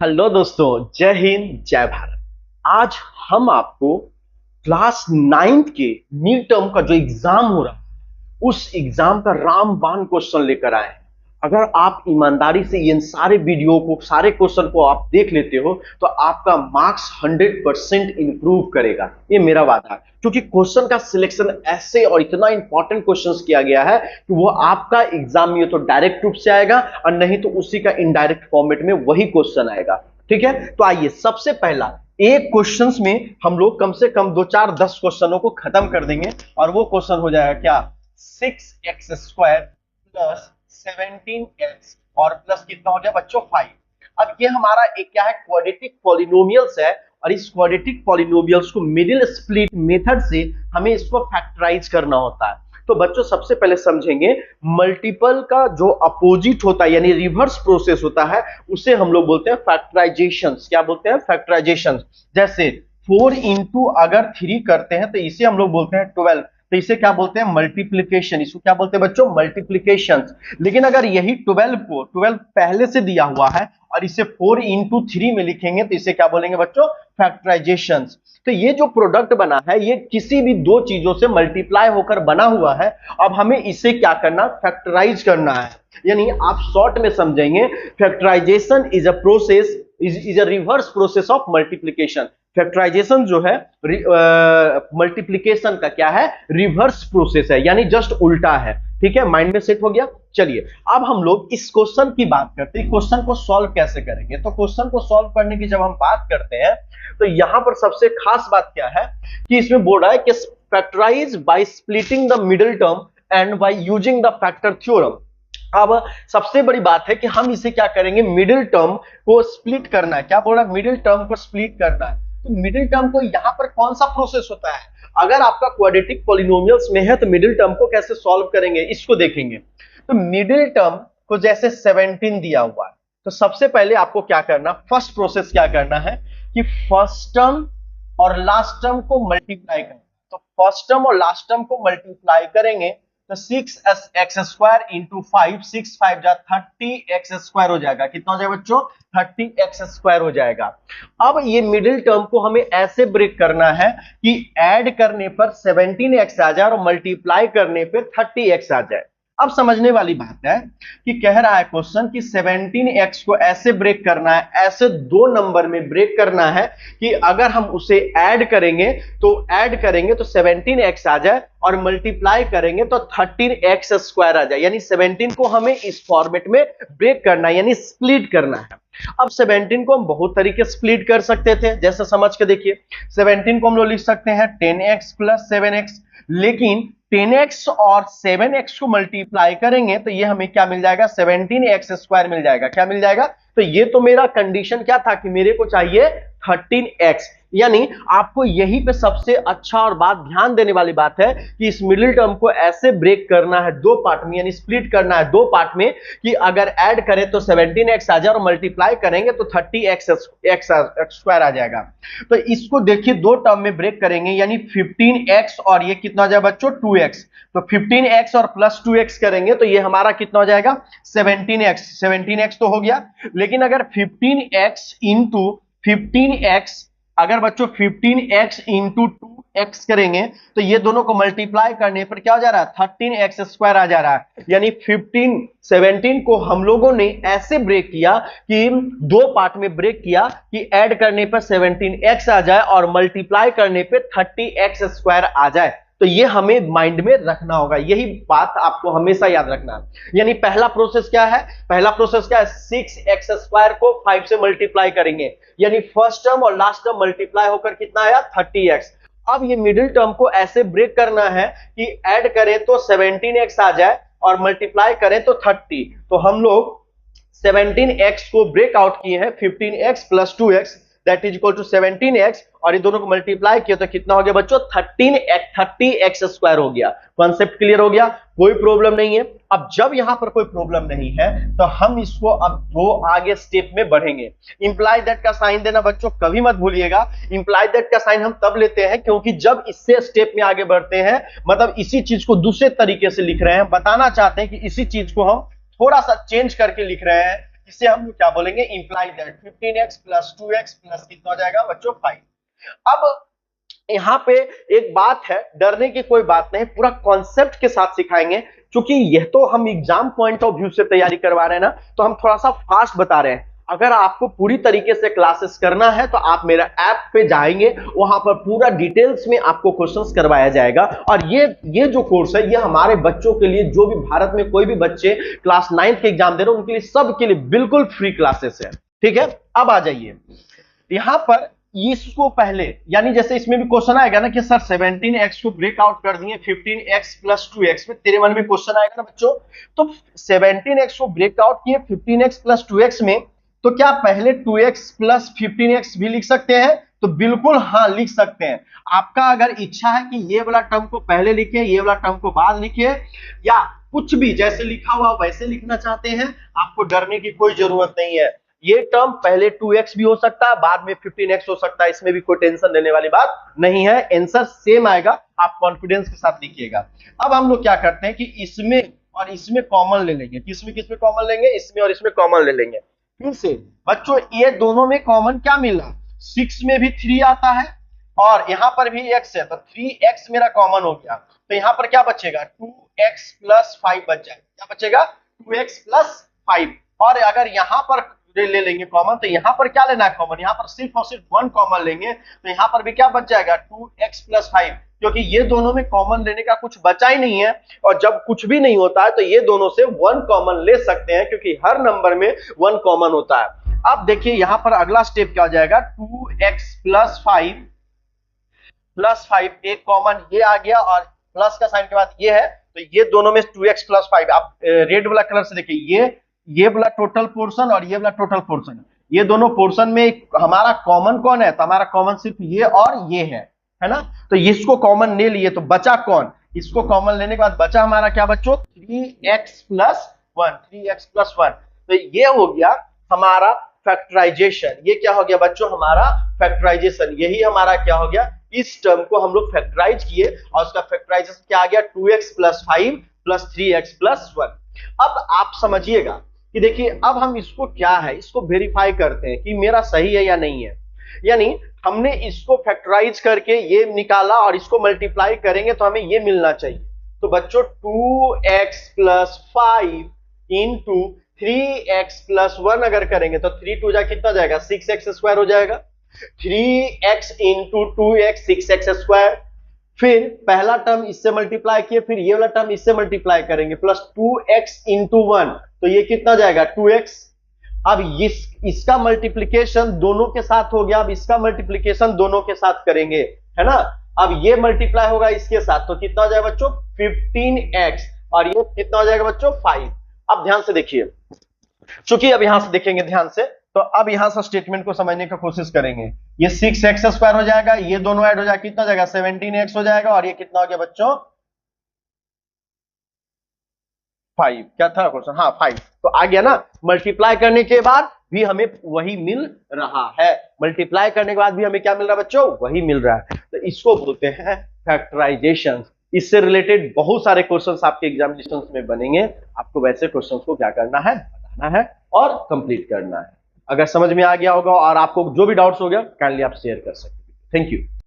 Hello दोस्तों, जय हिंद जय भारत। आज हम आपको क्लास 9th के मिड टर्म का जो एग्जाम हो रहा है उस एग्जाम का रामबाण क्वेश्चन लेकर आए हैं। अगर आप ईमानदारी से इन सारे वीडियो को, सारे क्वेश्चन को आप देख लेते हो तो आपका मार्क्स 100% इंप्रूव करेगा, ये मेरा वादा है। क्योंकि क्वेश्चन का सिलेक्शन ऐसे और इतना इंपॉर्टेंट क्वेश्चंस किया गया है कि वो आपका एग्जाम में तो डायरेक्ट रूप से आएगा और नहीं तो उसी का इनडायरेक्ट फॉर्मेट में वही क्वेश्चन आएगा। ठीक है, तो आइए सबसे पहला एक क्वेश्चंस में हम लोग कम से कम 2 4 10 क्वेश्चनों को खत्म कर देंगे और वो क्वेश्चन हो जाएगा क्या, 6x² प्लस 17x और प्लस कितना हो गया बच्चों 5। अब ये हमारा एक क्या है, क्वाड्रेटिक पॉलिनोमियल्स है और इस क्वाड्रेटिक पॉलिनोमियल्स को मिडिल स्प्लिट मेथड से हमें इसको फैक्टराइज करना होता है। तो बच्चों सबसे पहले समझेंगे मल्टीपल का जो अपोजिट होता है यानी रिवर्स प्रोसेस होता है उसे हम लोग बोलते हैं फैक्टराइजेशन। क्या बोलते हैं? फैक्टराइजेशन। जैसे 4 इंटू अगर 3 करते हैं तो इसे हम लोग बोलते हैं 12, तो इसे क्या बोलते हैं? मल्टीप्लीकेशन। इसको क्या बोलते हैं बच्चों? मल्टीप्लीकेशन। लेकिन अगर यही 12 को 12 पहले से दिया हुआ है और इसे 4 इंटू 3 में लिखेंगे तो इसे क्या बोलेंगे बच्चों? फैक्टराइजेशन। तो ये जो प्रोडक्ट बना है ये किसी भी दो चीजों से मल्टीप्लाई होकर बना हुआ है। अब हमें इसे क्या करना? फैक्टराइज करना है। यानी आप शॉर्ट में समझेंगे, factorisation is a process, is a reverse process of multiplication. Factorisation जो है मल्टीप्लीकेशन का क्या है? रिवर्स प्रोसेस है, यानी जस्ट उल्टा है। ठीक है, माइंड में सेट हो गया। चलिए अब हम लोग इस क्वेश्चन की बात करते हैं, क्वेश्चन को सॉल्व कैसे करेंगे। तो क्वेश्चन को सॉल्व करने की जब हम बात करते हैं तो यहां पर सबसे खास बात क्या है कि इसमें बोल रहा है कि factorise by splitting the middle term and by using the factor theorem. अब सबसे बड़ी बात है कि हम इसे क्या करेंगे? मिडिल टर्म को स्प्लिट करना है। क्या बोल रहा है? मिडिल टर्म को स्प्लिट करना है। तो मिडिल टर्म को यहां पर कौन सा प्रोसेस होता है? अगर आपका क्वाड्रेटिक पॉलिनोमियल्स में है तो मिडिल टर्म को कैसे सॉल्व करेंगे इसको देखेंगे। तो मिडिल टर्म को जैसे 17 दिया हुआ है तो सबसे पहले आपको क्या करना, फर्स्ट प्रोसेस क्या करना है कि फर्स्ट टर्म और लास्ट टर्म को मल्टीप्लाई करना। तो फर्स्ट टर्म और लास्ट टर्म को मल्टीप्लाई करेंगे तो 6x² इंटू 5, 6 5 जा 30x² हो जाएगा। कितना हो जाएगा बच्चों? 30x² हो जाएगा। अब ये मिडिल टर्म को हमें ऐसे ब्रेक करना है कि ऐड करने पर 17x आ जाए और मल्टीप्लाई करने पर 30x आ जाए। अब समझने वाली बात है कि कह रहा है क्वेश्चन कि 17x को ऐसे ब्रेक करना है, ऐसे दो नंबर में ब्रेक करना है कि अगर हम उसे ऐड करेंगे तो 17x आ जाए और मल्टीप्लाई करेंगे तो 13x² आ जाए। यानी 17 को हमें इस फॉर्मेट में ब्रेक करना है, यानी स्प्लिट करना है। अब 17 को हम बहुत तरीके से स्प्लिट कर सकते थे, जैसे समझ के देखिए। 17 को हम लोग लिख सकते हैं 10x प्लस 7x, लेकिन 10x और 7x को मल्टीप्लाई करेंगे तो ये हमें क्या मिल जाएगा? 17x² मिल जाएगा। क्या मिल जाएगा? तो ये तो मेरा कंडीशन क्या था कि मेरे को चाहिए 13x। यानी आपको यहीं पे सबसे अच्छा और बात ध्यान देने वाली बात है कि इस मिडिल टर्म को ऐसे ब्रेक करना है दो पार्ट में, यानी स्प्लिट करना है दो पार्ट में कि अगर ऐड करें तो 17x आ जाए और मल्टीप्लाई करेंगे तो 30x² आ जाएगा। तो इसको देखिए दो टर्म में ब्रेक करेंगे यानी 15x और ये कितना हो जाएगा बच्चों? 2x। तो 15x और प्लस 2x करेंगे तो ये हमारा कितना हो जाएगा? 17x तो हो गया। लेकिन अगर 15x इंटू 15x, अगर बच्चों 15x इंटू 2x करेंगे तो ये दोनों को मल्टीप्लाई करने पर क्या हो जा रहा है? 13x² आ जा रहा है। यानी 17 को हम लोगों ने ऐसे ब्रेक किया कि दो पार्ट में ब्रेक किया कि ऐड करने पर 17x आ जाए और मल्टीप्लाई करने पर 30x² आ जाए। तो ये हमें माइंड में रखना होगा, यही बात आपको हमेशा याद रखना है। यानी पहला प्रोसेस क्या है? 6x² को 5 से मल्टीप्लाई करेंगे, यानी फर्स्ट टर्म और लास्ट टर्म मल्टीप्लाई होकर कितना आया? 30x। अब ये मिडिल टर्म को ऐसे ब्रेक करना है कि ऐड करें तो 17x आ जाए और मल्टीप्लाई करें तो 30। तो हम लोग 17x को ब्रेक आउट किए हैं 15x plus 2x that is equal to 17x और ये दोनों को मल्टीप्लाई किया तो कितना हो गया बच्चों? 30x² हो गया। कॉन्सेप्ट क्लियर हो गया? कोई प्रॉब्लम नहीं है। अब जब यहां पर कोई प्रॉब्लम नहीं है तो हम इसको अब दो आगे स्टेप में बढ़ेंगे। इंप्लाई दैट का साइन देना बच्चों कभी मत भूलिएगा। इंप्लाई दैट का साइन हम तब लेते हैं क्योंकि जब इससे स्टेप में आगे बढ़ते हैं, मतलब इसी चीज को दूसरे तरीके से लिख रहे हैं, बताना चाहते हैं कि इसी चीज को हम थोड़ा सा चेंज करके लिख रहे हैं इसे हम लोग क्या बोलेंगे, imply that 15x plus 2x plus कितना हो जाएगा बच्चों 5। अब यहाँ पे एक बात है, डरने की कोई बात नहीं, पूरा कॉन्सेप्ट के साथ सिखाएंगे, क्योंकि यह तो हम एग्जाम पॉइंट ऑफ व्यू से तैयारी करवा रहे हैं ना, तो हम थोड़ा सा फास्ट बता रहे हैं। अगर आपको पूरी तरीके से क्लासेस करना है तो आप मेरा ऐप पे जाएंगे, वहां पर पूरा डिटेल्स में आपको क्वेश्चंस करवाया जाएगा। और ये जो कोर्स है ये हमारे बच्चों के लिए, जो भी भारत में कोई भी बच्चे क्लास 9 के एग्जाम दे रहे हैं उनके लिए, सबके लिए बिल्कुल फ्री क्लासेस है। ठीक है, अब आ जाइए यहां पर, इसको पहले यानी जैसे इसमें भी क्वेश्चन आएगा ना कि सर 17x को ब्रेक आउट कर दिए 15x प्लस 2x में, तेरे मन में क्वेश्चन आएगा ना बच्चों, तो 17x को ब्रेक आउट किए 15x प्लस 2x में, तो क्या पहले 2x प्लस 15x भी लिख सकते हैं? तो बिल्कुल हाँ लिख सकते हैं। आपका अगर इच्छा है कि ये वाला टर्म को पहले लिखे, ये वाला टर्म को बाद लिखे, या कुछ भी जैसे लिखा हुआ वैसे लिखना चाहते हैं, आपको डरने की कोई जरूरत नहीं है। ये टर्म पहले 2x भी हो सकता है, बाद में 15x हो सकता है, इसमें भी कोई टेंशन लेने वाली बात नहीं है, आंसर सेम आएगा, आप कॉन्फिडेंस के साथ लिखिएगा। अब हम लोग क्या करते हैं कि इसमें और इसमें कॉमन ले लेंगे, किसमें किसमें कॉमन लेंगे, इसमें और इसमें कॉमन ले लेंगे। फिर से बच्चों ये दोनों में कॉमन क्या मिल रहा, 6 में भी 3 आता है और यहां पर भी x है, तो 3x मेरा कॉमन हो गया, तो यहां पर क्या बचेगा 2x प्लस 5 बच जाएगा, क्या बचेगा 2x प्लस 5। और अगर यहां पर ले लेंगे कॉमन, तो यहां पर क्या लेना है कॉमन, यहां पर सिर्फ और सिर्फ 1 कॉमन लेंगे, तो यहां पर भी क्या बच जाएगा 2x प्लस 5, क्योंकि ये दोनों में कॉमन लेने का कुछ बचा ही नहीं है। और जब कुछ भी नहीं होता है तो ये दोनों से 1 कॉमन ले सकते हैं, क्योंकि हर नंबर में 1 कॉमन होता है। अब देखिए यहां पर अगला स्टेप क्या हो जाएगा, 2x प्लस 5 एक कॉमन ये आ गया, और प्लस का साइन के बाद ये है, तो ये दोनों में 2x प्लस 5। आप रेड वाला कलर से देखिए, ये वाला टोटल पोर्शन और ये वाला टोटल पोर्शन, ये दोनों पोर्शन में हमारा कॉमन कौन है, तो हमारा कॉमन सिर्फ ये और ये है ना, तो इसको कॉमन ले लिए तो बचा कौन, इसको कॉमन लेने के बाद बचा हमारा क्या बच्चों 3x प्लस 1, 3x प्लस 1, तो ये हो गया हमारा फैक्टराइजेशन। ये क्या हो गया बच्चों हमारा फैक्टराइजेशन, यही हमारा क्या हो गया, इस टर्म को हम लोग फैक्टराइज किए और उसका फैक्टराइजेशन क्या आ गया 2x plus 5 plus 3x plus 1। अब आप समझिएगा कि देखिए अब हम इसको क्या है, इसको वेरीफाई करते हैं कि मेरा सही है या नहीं है। यानी हमने इसको फैक्टराइज करके ये निकाला और इसको मल्टीप्लाई करेंगे तो हमें ये मिलना चाहिए। तो बच्चों 2x plus 5 into 3x plus 1 अगर करेंगे तो 3 2 जा कितना जाएगा 6x स्क्वायर हो जाएगा, 3x into 2x 6x square, फिर पहला टर्म इससे मल्टीप्लाई किए, फिर ये वाला टर्म इससे मल्टीप्लाई करेंगे, प्लस 2x इंटू 1, तो ये कितना जाएगा 2x। अब इसका मल्टीप्लीकेशन दोनों के साथ हो गया, अब इसका मल्टीप्लीकेशन दोनों के साथ करेंगे, है ना। अब ये मल्टीप्लाई होगा इसके साथ, तो कितना हो जाएगा बच्चों 15x, और ये कितना हो जाएगा बच्चों 5। अब ध्यान से देखिए, चूंकि अब यहां से देखेंगे ध्यान से, तो अब यहां से स्टेटमेंट को समझने की कोशिश करेंगे। ये 6x स्क्वायर हो जाएगा, ये दोनों ऐड हो जाएगा, कितना हो जाएगा 17x हो जाएगा, और ये कितना हो गया बच्चों 5। क्या था क्वेश्चन, हाँ 5, तो आ गया ना। मल्टीप्लाई करने के बाद भी हमें वही मिल रहा है, मल्टीप्लाई करने के बाद भी हमें क्या मिल रहा है बच्चों, वही मिल रहा है, तो इसको बोलते हैं फैक्टराइजेशन। इससे रिलेटेड बहुत सारे क्वेश्चंस आपके एग्जामिनेशंस में बनेंगे, आपको वैसे क्वेश्चंस को क्या करना है, बताना है और कंप्लीट करना है। अगर समझ में आ गया होगा और आपको जो भी डाउट्स हो गया काइंडली आप शेयर कर सकते हैं। Thank you.